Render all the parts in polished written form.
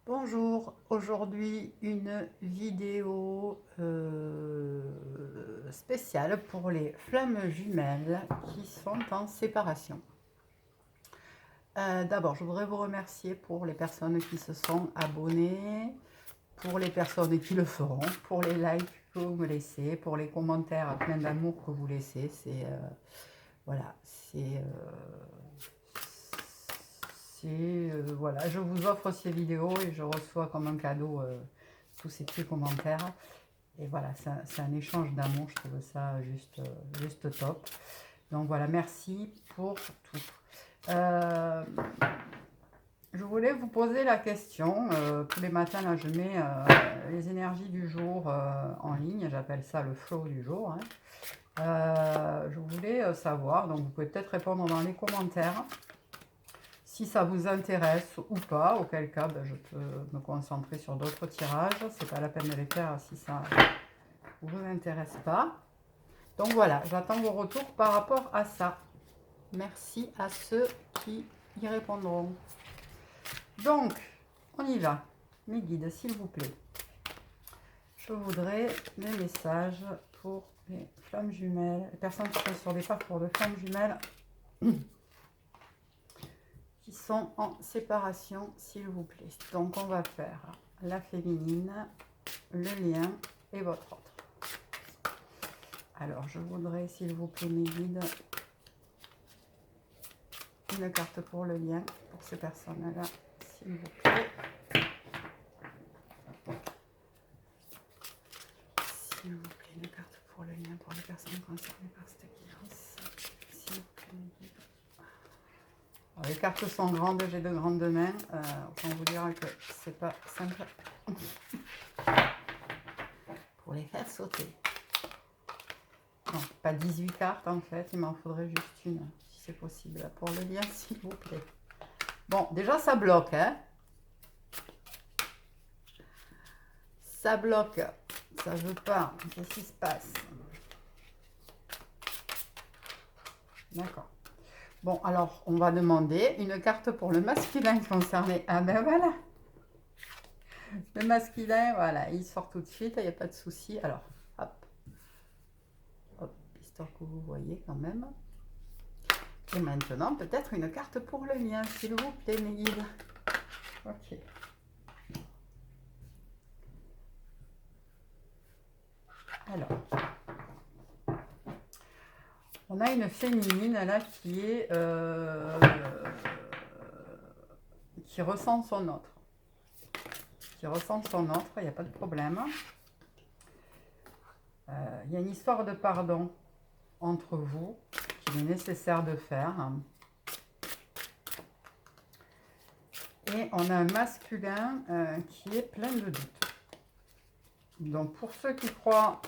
Bonjour, aujourd'hui une vidéo spéciale pour les flammes jumelles qui sont en séparation. D'abord, je voudrais vous remercier pour les personnes qui se sont abonnées, pour les personnes qui le feront, pour les likes que vous me laissez, pour les commentaires pleins d'amour que vous laissez. Voilà, voilà, je vous offre ces vidéos et je reçois comme un cadeau tous ces petits commentaires. Et voilà, c'est un échange d'amour, je trouve ça juste top. Donc voilà, merci pour tout. Je voulais vous poser la question, tous les matins là je mets les énergies du jour en ligne, j'appelle ça le flow du jour. Hein. Je voulais savoir, donc vous pouvez peut-être répondre dans les commentaires, si ça vous intéresse ou pas, auquel cas je peux me concentrer sur d'autres tirages, c'est pas la peine de les faire si ça ne vous intéresse pas. Donc voilà, j'attends vos retours par rapport à ça. Merci à ceux qui y répondront. Donc, on y va. Mes guides, s'il vous plaît. Je voudrais des messages pour les flammes jumelles, les personnes qui sont sur des parcours de flammes jumelles qui sont en séparation, s'il vous plaît. Donc, on va faire la féminine, le lien et votre autre. Alors, je voudrais, s'il vous plaît, mes guides, une carte pour le lien, pour ces personnes-là, s'il vous plaît. S'il vous plaît, une carte pour le lien, pour les personnes concernées par cette guidance. S'il vous plaît, mes guides. Alors, les cartes sont grandes, j'ai de grandes mains. Autant vous dire que c'est pas simple pour les faire sauter. Non, pas 18 cartes en fait, il m'en faudrait juste une, si c'est possible, pour le lien, s'il vous plaît. Bon, déjà ça bloque, hein. Ça bloque, ça veut pas. Qu'est-ce qui se passe? D'accord. Bon, alors, on va demander une carte pour le masculin concerné. Ah ben voilà. Le masculin, voilà, il sort tout de suite, il n'y a pas de souci. Alors, hop. Hop, histoire que vous voyez quand même. Et maintenant, peut-être une carte pour le mien, s'il vous plaît, mes guides. Ok. Alors, on a une féminine là qui ressent son autre. Qui ressent son autre, il n'y a pas de problème. Il y a une histoire de pardon entre vous qu'il est nécessaire de faire. Et on a un masculin qui est plein de doutes. Donc pour ceux qui croient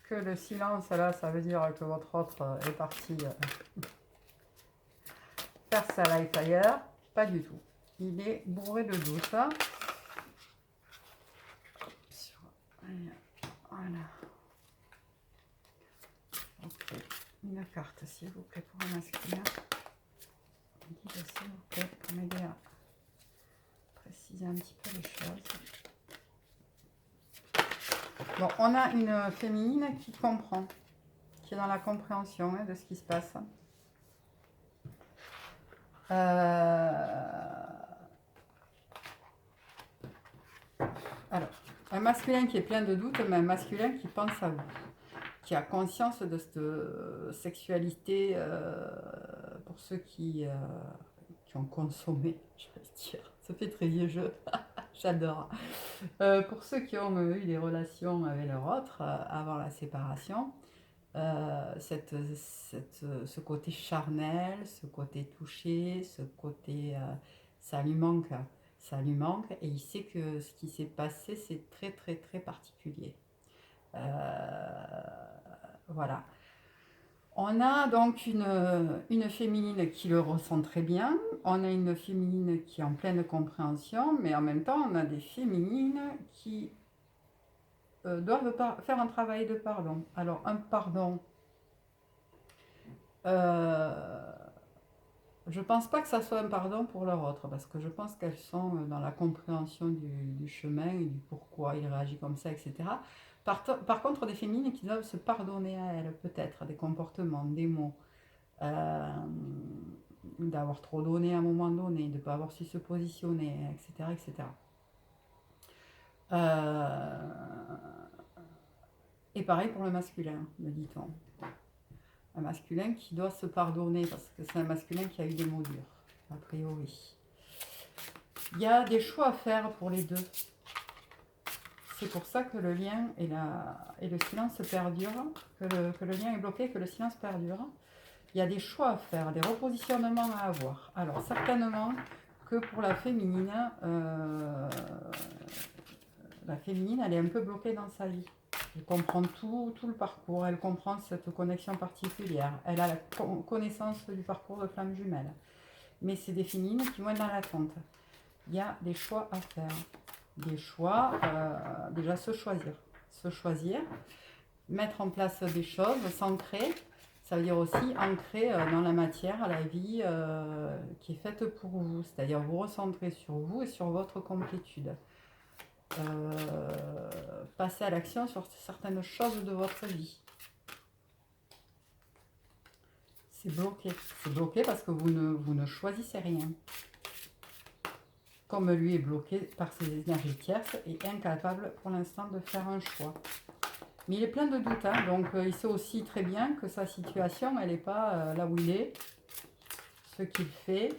que le silence là, ça veut dire que votre autre est parti faire sa life ailleurs, pas du tout. Il est bourré de doutes. Voilà. Ok. Une carte, s'il vous plaît, pour un masculin. S'il vous plaît, pour m'aider à préciser un petit peu les choses. Bon, on a une féminine qui comprend, qui est dans la compréhension de ce qui se passe. Alors, un masculin qui est plein de doutes, mais un masculin qui pense à vous, qui a conscience de cette sexualité, pour ceux qui ont consommé, je vais dire, ça fait très vieux jeu, j'adore. Pour ceux qui ont eu des relations avec leur autre avant la séparation, ce côté charnel, ce côté touché, ce côté ça lui manque, ça lui manque, et il sait que ce qui s'est passé c'est très très très particulier. Voilà. On a donc une féminine qui le ressent très bien, on a une féminine qui est en pleine compréhension, mais en même temps on a des féminines qui doivent faire un travail de pardon. Alors, un pardon Je pense pas que ça soit un pardon pour leur autre, parce que je pense qu'elles sont dans la compréhension du chemin et du pourquoi il réagit comme ça, etc. Par contre, des féminines qui doivent se pardonner à elles, peut-être, des comportements, des mots, euh, d'avoir trop donné à un moment donné, de ne pas avoir su se positionner, etc. etc. Et pareil pour le masculin, me dit-on. Un masculin qui doit se pardonner, parce que c'est un masculin qui a eu des mots durs, a priori. Il y a des choix à faire pour les deux. C'est pour ça que le lien et le silence perdurent, que le lien est bloqué, que le silence perdure. Il y a des choix à faire, des repositionnements à avoir. Alors certainement que pour la féminine, elle est un peu bloquée dans sa vie. Elle comprend tout le parcours, elle comprend cette connexion particulière. Elle a la connaissance du parcours de flamme jumelle. Mais c'est des féminines qui vont être dans l'attente. Il y a des choix à faire. Des choix, déjà se choisir, mettre en place des choses, s'ancrer, ça veut dire aussi ancrer dans la matière, la vie qui est faite pour vous, c'est-à-dire vous recentrer sur vous et sur votre complétude. Passer à l'action sur certaines choses de votre vie. C'est bloqué parce que vous ne choisissez rien. Comme lui est bloqué par ses énergies tierces et incapable pour l'instant de faire un choix. Mais il est plein de doutes, hein, donc il sait aussi très bien que sa situation, elle n'est pas là où il est. Ce qu'il fait,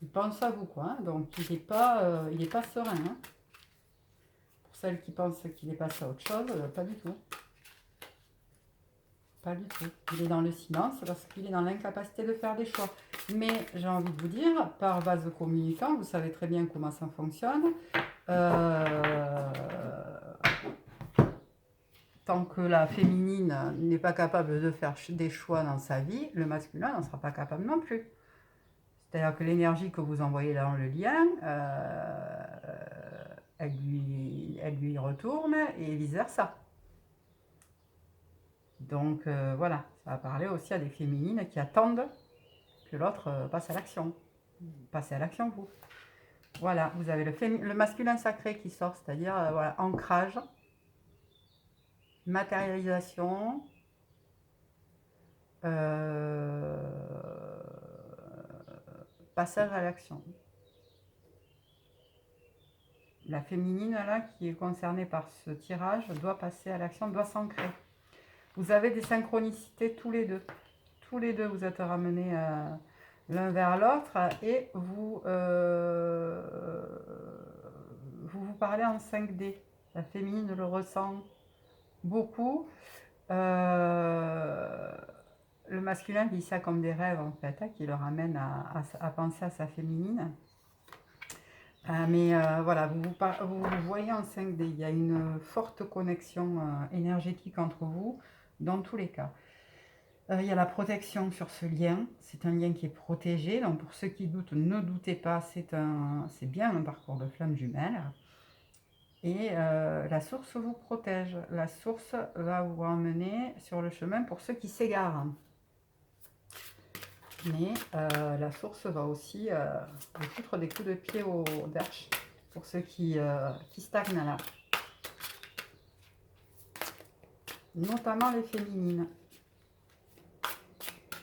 il pense à vous, quoi. Hein, donc il n'est pas serein. Hein. Pour celles qui pensent qu'il est passé à autre chose, pas du tout. Pas du tout. Il est dans le silence parce qu'il est dans l'incapacité de faire des choix. Mais j'ai envie de vous dire, par vase communicant, vous savez très bien comment ça fonctionne. Tant que la féminine n'est pas capable de faire des choix dans sa vie, le masculin n'en sera pas capable non plus. C'est-à-dire que l'énergie que vous envoyez dans le lien, elle lui retourne et vice-versa. Donc voilà, ça va parler aussi à des féminines qui attendent que l'autre passe à l'action. Passez à l'action, vous. Voilà, vous avez le masculin sacré qui sort, c'est-à-dire voilà, ancrage, matérialisation, passage à l'action. La féminine, là, qui est concernée par ce tirage, doit passer à l'action, doit s'ancrer. Vous avez des synchronicités tous les deux. Tous les deux, vous êtes ramenés l'un vers l'autre et vous parlez en 5D. La féminine le ressent beaucoup. Le masculin vit ça comme des rêves, en fait, hein, qui le ramènent à penser à sa féminine. Mais voilà, vous voyez en 5D, il y a une forte connexion énergétique entre vous, dans tous les cas. Il y a la protection sur ce lien, c'est un lien qui est protégé, donc pour ceux qui doutent, ne doutez pas, c'est bien un parcours de flamme jumelle. Et la source vous protège, la source va vous emmener sur le chemin pour ceux qui s'égarent. Mais la source va aussi vous foutre des coups de pied au derche pour ceux qui stagnent là. Notamment les féminines.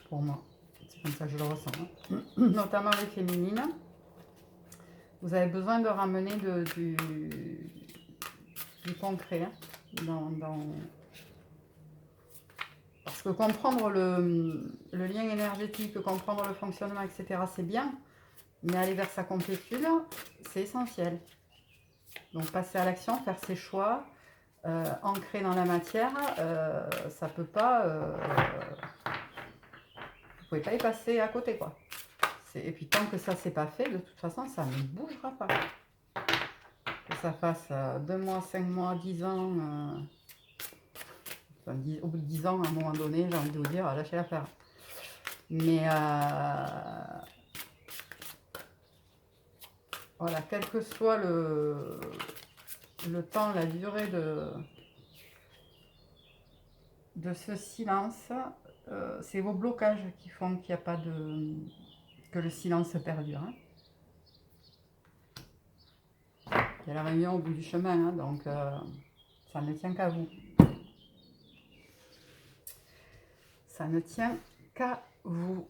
Pour moi, c'est comme ça que je le ressens. Hein. Notamment les féminines. Vous avez besoin de ramener du concret hein, Parce que comprendre le lien énergétique, comprendre le fonctionnement, etc., c'est bien. Mais aller vers sa complétude, c'est essentiel. Donc passer à l'action, faire ses choix, ancrer dans la matière, ça peut pas... vous pouvez pas y passer à côté, quoi. Et puis tant que ça c'est pas fait, de toute façon, ça ne bougera pas. Que ça fasse 2 mois, 5 mois, 10 ans... au bout de 10 ans, à un moment donné, j'ai envie de vous dire, lâchez l'affaire. Mais voilà, quel que soit le temps, la durée de ce silence, c'est vos blocages qui font qu'il n'y a pas que le silence perdure. Hein. Il y a la réunion au bout du chemin, hein, donc ça ne tient qu'à vous. Ça ne tient qu'à vous.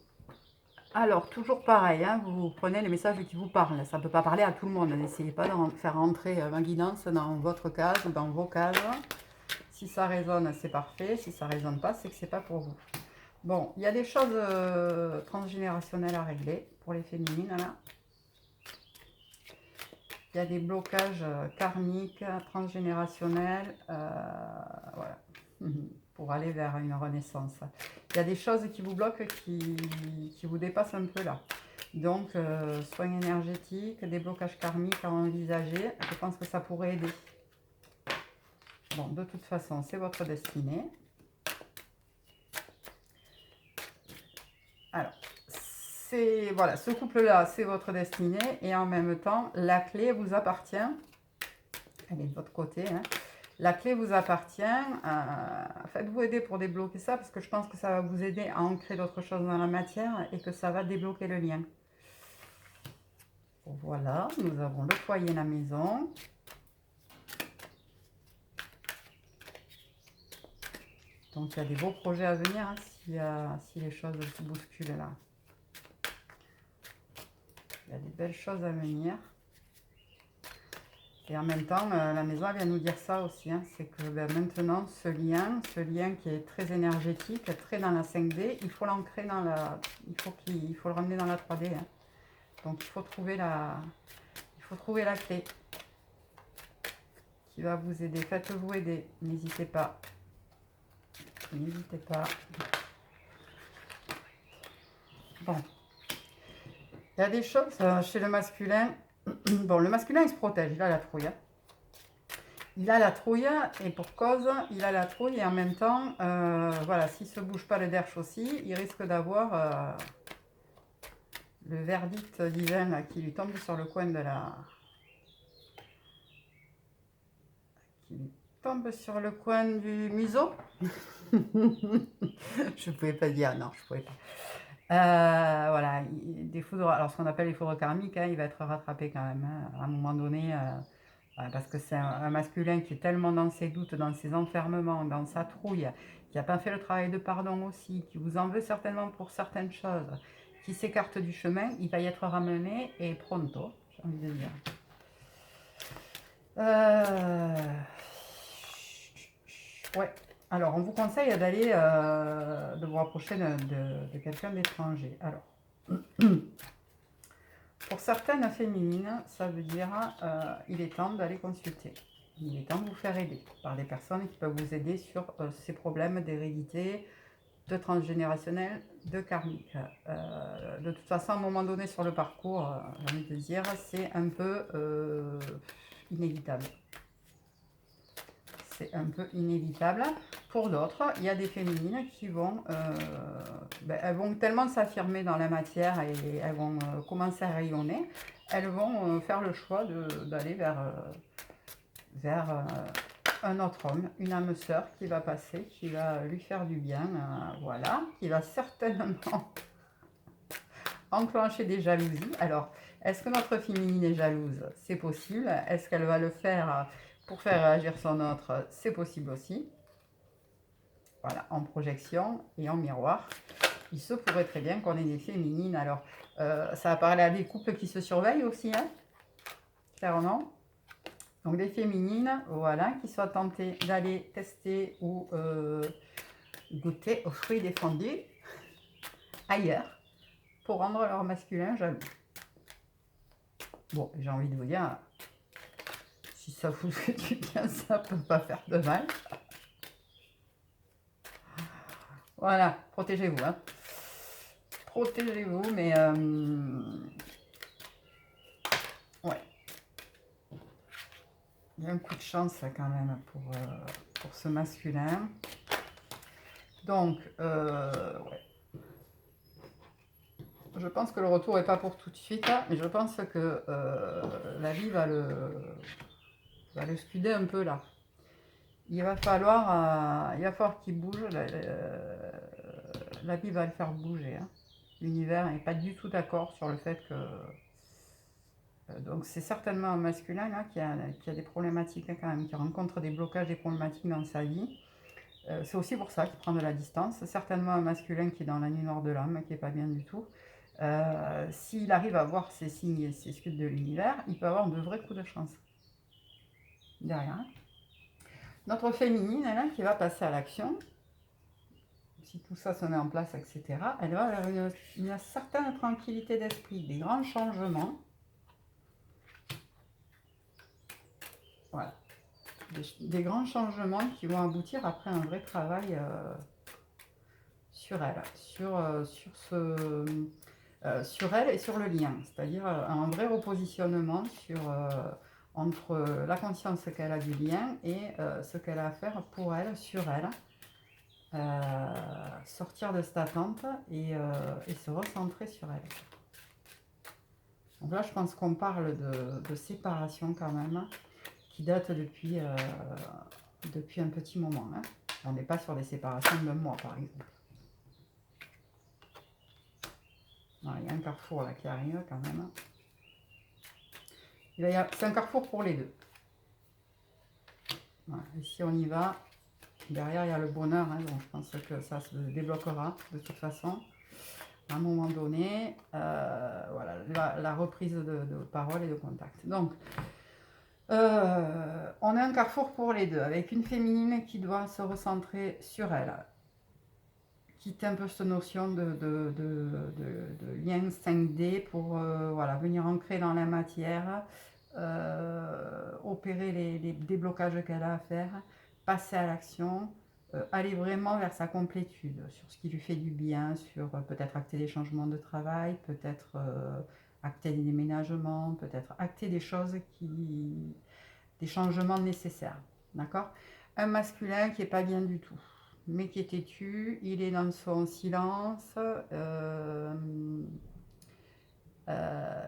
Alors, toujours pareil, hein, vous prenez les messages qui vous parlent. Ça ne peut pas parler à tout le monde. N'essayez pas de faire rentrer ma guidance dans votre case, dans vos cases. Si ça résonne, c'est parfait. Si ça ne résonne pas, c'est que ce n'est pas pour vous. Bon, il y a des choses transgénérationnelles à régler pour les féminines, là. Il y a des blocages karmiques, transgénérationnels, voilà, pour aller vers une renaissance. Il y a des choses qui vous bloquent, qui vous dépassent un peu là. Donc, soins énergétiques, des blocages karmiques à envisager. Je pense que ça pourrait aider. Bon, de toute façon, c'est votre destinée. Alors, voilà, ce couple-là, c'est votre destinée. Et en même temps, la clé vous appartient. Elle est de votre côté, hein. La clé vous appartient. Faites-vous aider pour débloquer ça, parce que je pense que ça va vous aider à ancrer d'autres choses dans la matière et que ça va débloquer le lien. Voilà, nous avons le foyer, la maison. Donc, il y a des beaux projets à venir, hein, si les choses se bousculent là. Il y a des belles choses à venir. Et en même temps, la maison vient nous dire ça aussi, hein, c'est que maintenant, ce lien qui est très énergétique, très dans la 5D, il faut l'ancrer dans la... Il faut le ramener dans la 3D. Hein. Donc, il faut trouver la clé qui va vous aider. Faites-vous aider, n'hésitez pas. N'hésitez pas. Bon. Il y a des choses chez le masculin. Bon, le masculin, il se protège, il a la trouille. Hein. Il a la trouille, et pour cause, il a la trouille, et en même temps, voilà, s'il ne se bouge pas le derche aussi, il risque d'avoir le verdict divin là, qui lui tombe sur le coin de la... Qui lui tombe sur le coin du museau. Je ne pouvais pas dire, non, je ne pouvais pas. Voilà, des foudres, alors ce qu'on appelle les foudres karmiques, hein, il va être rattrapé quand même, hein, à un moment donné, parce que c'est un masculin qui est tellement dans ses doutes, dans ses enfermements, dans sa trouille, qui n'a pas fait le travail de pardon aussi, qui vous en veut certainement pour certaines choses, qui s'écarte du chemin, il va y être ramené, et pronto, j'ai envie de dire. Ouais. Alors, on vous conseille d'aller, de vous rapprocher de quelqu'un d'étranger. Alors, pour certaines féminines, ça veut dire il est temps d'aller consulter. Il est temps de vous faire aider par des personnes qui peuvent vous aider sur ces problèmes d'hérédité, de transgénérationnel, de karmique. De toute façon, à un moment donné sur le parcours, j'ai envie de dire, c'est un peu inévitable. C'est un peu inévitable. Pour d'autres, il y a des féminines qui vont, elles vont tellement s'affirmer dans la matière et elles vont commencer à rayonner, elles vont faire le choix d'aller vers un autre homme, une âme sœur qui va passer, qui va lui faire du bien, voilà, qui va certainement enclencher des jalousies. Alors, est-ce que notre féminine est jalouse? C'est possible. Est-ce qu'elle va le faire pour faire réagir son autre? C'est possible aussi. Voilà, en projection et en miroir. Il se pourrait très bien qu'on ait des féminines. Alors, ça va parler à des couples qui se surveillent aussi, hein, clairement. Donc, des féminines, voilà, qui soient tentées d'aller tester ou goûter aux fruits défendus ailleurs pour rendre leur masculin jaloux. Bon, j'ai envie de vous dire, si ça vous fait du bien, ça peut pas faire de mal. Voilà, protégez-vous, hein. Protégez-vous, mais ouais. Il y a un coup de chance quand même pour ce masculin. Donc, ouais. Je pense que le retour n'est pas pour tout de suite, mais je pense que la vie va le scuder un peu là. Il va falloir qu'il bouge, la vie va le faire bouger. Hein. L'univers n'est pas du tout d'accord sur le fait que... donc c'est certainement un masculin là, qui a des problématiques hein, quand même, qui rencontre des blocages, des problématiques dans sa vie. C'est aussi pour ça qu'il prend de la distance. C'est certainement un masculin qui est dans la nuit noire de l'âme, qui n'est pas bien du tout. S'il arrive à voir ces signes et ces suites de l'univers, il peut avoir de vrais coups de chance derrière. Notre féminine, elle, hein, qui va passer à l'action, si tout ça se met en place, etc., elle va vers une certaine tranquillité d'esprit, des grands changements. Voilà. Des grands changements qui vont aboutir après un vrai travail sur elle, sur elle et sur le lien, c'est-à-dire un vrai repositionnement entre la conscience qu'elle a du lien et ce qu'elle a à faire pour elle, sur elle, sortir de cette attente et se recentrer sur elle. Donc là, je pense qu'on parle de séparation quand même, qui date depuis un petit moment. Hein. On n'est pas sur des séparations d'un mois, par exemple. Voilà, il y a un carrefour là qui arrive quand même. C'est un carrefour pour les deux. Voilà, et si on y va, derrière il y a le bonheur, hein, donc je pense que ça se débloquera de toute façon. À un moment donné, voilà, la reprise de parole et de contact. Donc, on a un carrefour pour les deux, avec une féminine qui doit se recentrer sur elle, quitter un peu cette notion de lien 5D pour voilà, venir ancrer dans la matière, opérer les déblocages qu'elle a à faire, passer à l'action, aller vraiment vers sa complétude, sur ce qui lui fait du bien, sur peut-être acter des changements de travail, peut-être acter des déménagements, peut-être acter des choses des changements nécessaires. D'accord? Un masculin qui n'est pas bien du tout, mais qui est têtu, il est dans son silence,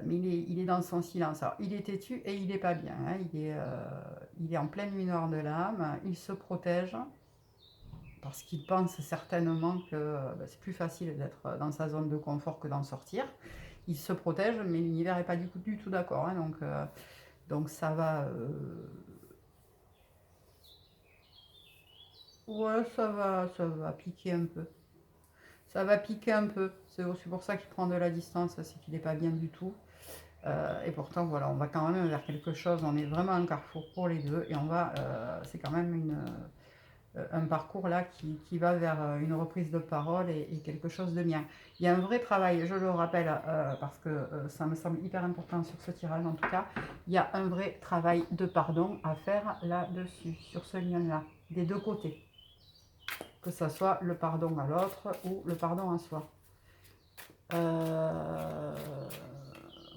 mais il est dans son silence. Alors, il est têtu et il n'est pas bien. Hein. Il est en pleine nuit noire de l'âme, il se protège parce qu'il pense certainement que c'est plus facile d'être dans sa zone de confort que d'en sortir. Il se protège, mais l'univers n'est pas du tout d'accord. Hein. Donc ça va... ouais, ça va piquer un peu. Ça va piquer un peu. C'est aussi pour ça qu'il prend de la distance, c'est qu'il n'est pas bien du tout. Et pourtant, voilà, on va quand même vers quelque chose. On est vraiment un carrefour pour les deux. Et c'est quand même un parcours là qui va vers une reprise de parole et quelque chose de bien. Il y a un vrai travail, je le rappelle, parce que ça me semble hyper important sur ce tirage en tout cas. Il y a un vrai travail de pardon à faire là-dessus, sur ce lien-là, des deux côtés. Que ce soit le pardon à l'autre ou le pardon à soi.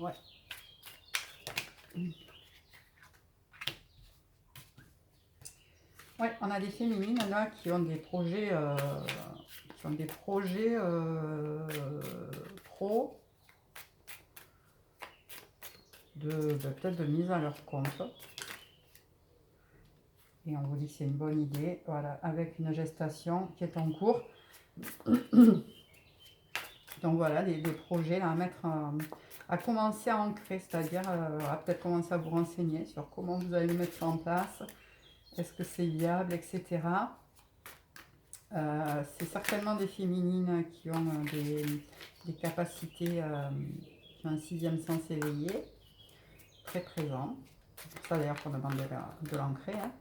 Ouais. Ouais, on a des féminines là qui ont des projets, pro peut-être de mise à leur compte. Et on vous dit que c'est une bonne idée, voilà, avec une gestation qui est en cours. Donc voilà, des projets là, à commencer à ancrer, c'est-à-dire à peut-être commencer à vous renseigner sur comment vous allez mettre ça en place, est-ce que c'est viable, etc. C'est certainement des féminines qui ont des capacités, qui ont un sixième sens éveillé, très présent. C'est pour ça d'ailleurs qu'on demande de l'ancrer. Hein.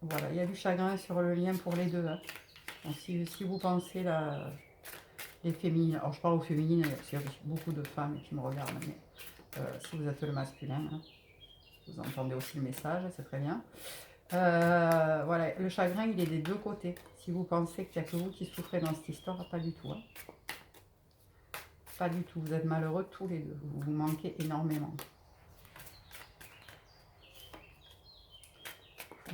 Voilà, il y a du chagrin sur le lien pour les deux. Hein. Donc, si vous pensez les féminines, alors je parle aux féminines, il y a beaucoup de femmes qui me regardent, mais si vous êtes le masculin, hein, vous entendez aussi le message, c'est très bien. Voilà, le chagrin, il est des deux côtés. Si vous pensez qu'il n'y a que vous qui souffrez dans cette histoire, pas du tout. Hein. Pas du tout, vous êtes malheureux tous les deux, vous vous manquez énormément.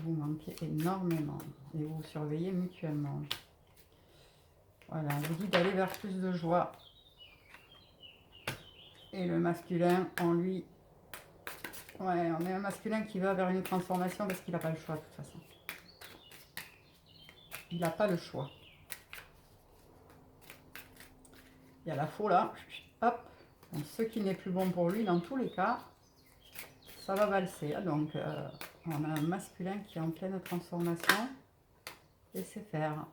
Vous manquez énormément et vous vous surveillez mutuellement. Voilà, on vous dit d'aller vers plus de joie. Et le masculin, en lui, ouais, on est un masculin qui va vers une transformation parce qu'il n'a pas le choix de toute façon. Il n'a pas le choix. Il y a la faux là. Hop. Donc, ce qui n'est plus bon pour lui, dans tous les cas, ça va valser. Donc, on a un masculin qui est en pleine transformation. Laissez faire.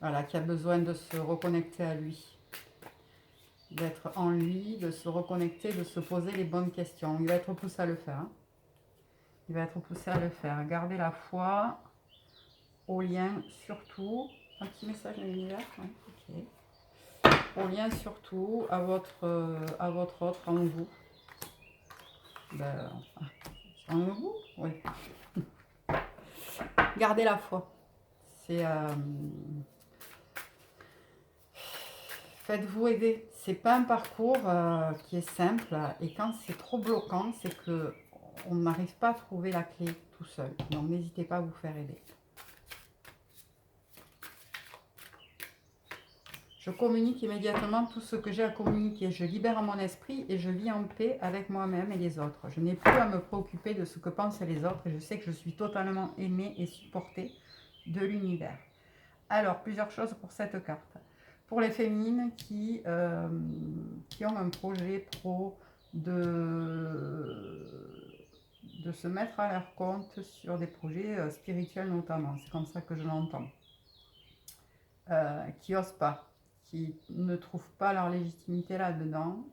Voilà, qui a besoin de se reconnecter à lui. D'être en lui, de se reconnecter, de se poser les bonnes questions. Il va être poussé à le faire. Il va être poussé à le faire. Gardez la foi au lien surtout. Un petit message de l'univers. Ouais, ok. Au lien surtout à votre autre en vous. Ben, en vous, oui. Gardez la foi. C'est faites-vous aider. C'est pas un parcours qui est simple. Et quand c'est trop bloquant, c'est que on n'arrive pas à trouver la clé tout seul. Donc n'hésitez pas à vous faire aider. Je communique immédiatement tout ce que j'ai à communiquer. Je libère mon esprit et je vis en paix avec moi-même et les autres. Je n'ai plus à me préoccuper de ce que pensent les autres et je sais que je suis totalement aimée et supportée de l'univers. Alors, plusieurs choses pour cette carte. Pour les féminines qui ont un projet pro de se mettre à leur compte sur des projets spirituels notamment. C'est comme ça que je l'entends. Qui n'osent pas, qui ne trouvent pas leur légitimité là-dedans,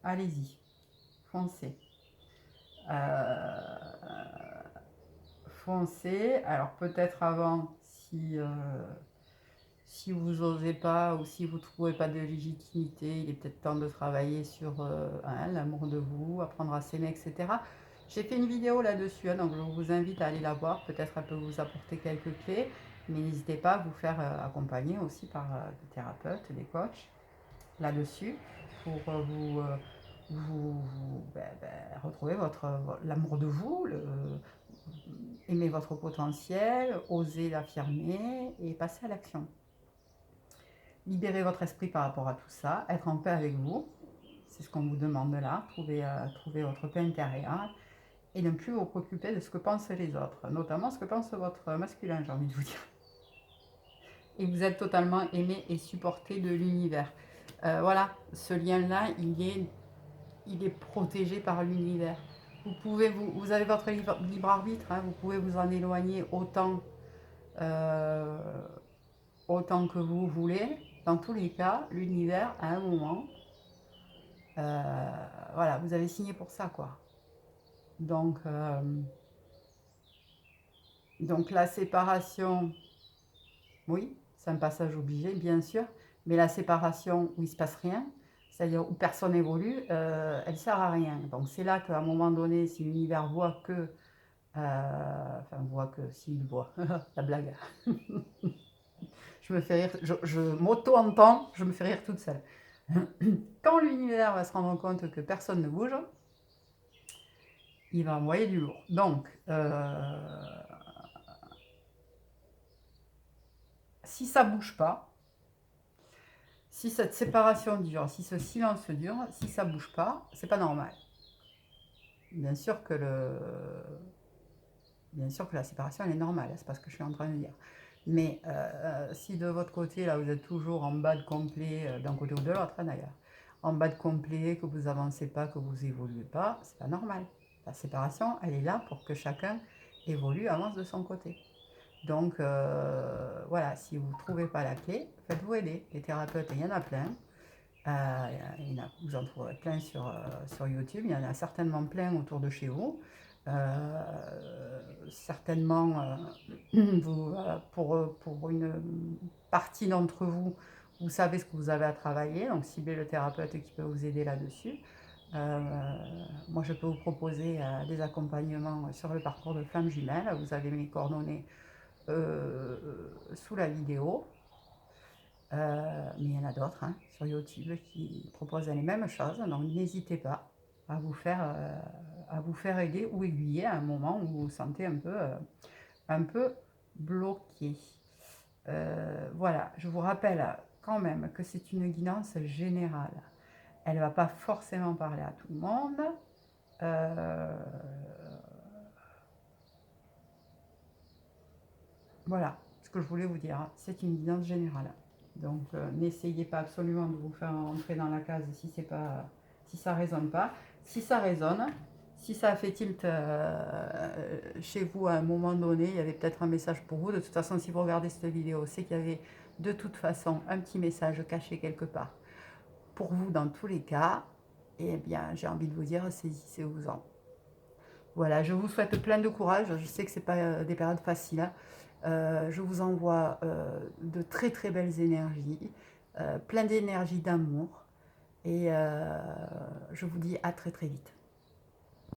allez-y, foncez. Foncez. Alors peut-être avant, si vous n'osez pas ou si vous ne trouvez pas de légitimité, il est peut-être temps de travailler sur l'amour de vous, apprendre à s'aimer, etc. J'ai fait une vidéo là-dessus, donc je vous invite à aller la voir. Peut-être elle peut vous apporter quelques clés, mais n'hésitez pas à vous faire accompagner aussi par des thérapeutes, des coachs là-dessus pour retrouver l'amour de vous, aimer votre potentiel, oser l'affirmer et passer à l'action. Libérez votre esprit par rapport à tout ça, être en paix avec vous, c'est ce qu'on vous demande là, trouver votre paix intérieure et ne plus vous préoccuper de ce que pensent les autres, notamment ce que pense votre masculin, j'ai envie de vous dire. Et vous êtes totalement aimé et supporté de l'univers. Voilà, ce lien-là, il est protégé par l'univers. Vous avez votre libre arbitre, hein, vous pouvez vous en éloigner autant que vous voulez. Dans tous les cas, l'univers, à un moment, voilà, vous avez signé pour ça, quoi. Donc la séparation, oui, c'est un passage obligé, bien sûr, mais la séparation où il ne se passe rien, c'est-à-dire où personne évolue, elle ne sert à rien. Donc c'est là qu'à un moment donné, si l'univers voit que, s'il voit, la blague, je me fais rire, je m'auto-entends, je me fais rire toute seule. Quand l'univers va se rendre compte que personne ne bouge, il va envoyer du lourd. Donc, si ça ne bouge pas, si cette séparation dure, si ce silence dure, si ça ne bouge pas, c'est pas normal. Bien sûr que la séparation elle est normale, c'est pas ce que je suis en train de dire. Mais si de votre côté, là, vous êtes toujours en bas de complet, d'un côté ou de l'autre, hein, d'ailleurs, en bas de complet, que vous avancez pas, que vous évoluez pas, c'est pas normal. La séparation, elle est là pour que chacun évolue, avance de son côté. Donc, voilà, si vous ne trouvez pas la clé, faites-vous aider. Les thérapeutes, il y en a plein. Vous en trouverez plein sur YouTube. Il y en a certainement plein autour de chez vous. Certainement, pour une partie d'entre vous, vous savez ce que vous avez à travailler. Donc, ciblez le thérapeute qui peut vous aider là-dessus. Moi, je peux vous proposer des accompagnements sur le parcours de flamme jumelle. Vous avez mes coordonnées sous la vidéo. Mais il y en a d'autres hein, sur YouTube qui proposent les mêmes choses. Donc n'hésitez pas à vous faire aider ou aiguiller à un moment où vous vous sentez un peu bloqué. Voilà, je vous rappelle quand même que c'est une guidance générale. Elle ne va pas forcément parler à tout le monde. Voilà ce que je voulais vous dire. C'est une guidance générale. Donc, n'essayez pas absolument de vous faire entrer dans la case si c'est pas, si ça résonne pas. Si ça résonne, si ça a fait tilt chez vous à un moment donné, il y avait peut-être un message pour vous. De toute façon, si vous regardez cette vidéo, c'est qu'il y avait de toute façon un petit message caché quelque part pour vous dans tous les cas. Et bien, j'ai envie de vous dire, saisissez-vous-en. Voilà, je vous souhaite plein de courage. Je sais que ce n'est pas des périodes faciles, hein. Je vous envoie de très très belles énergies, plein d'énergie d'amour. Et je vous dis à très très vite.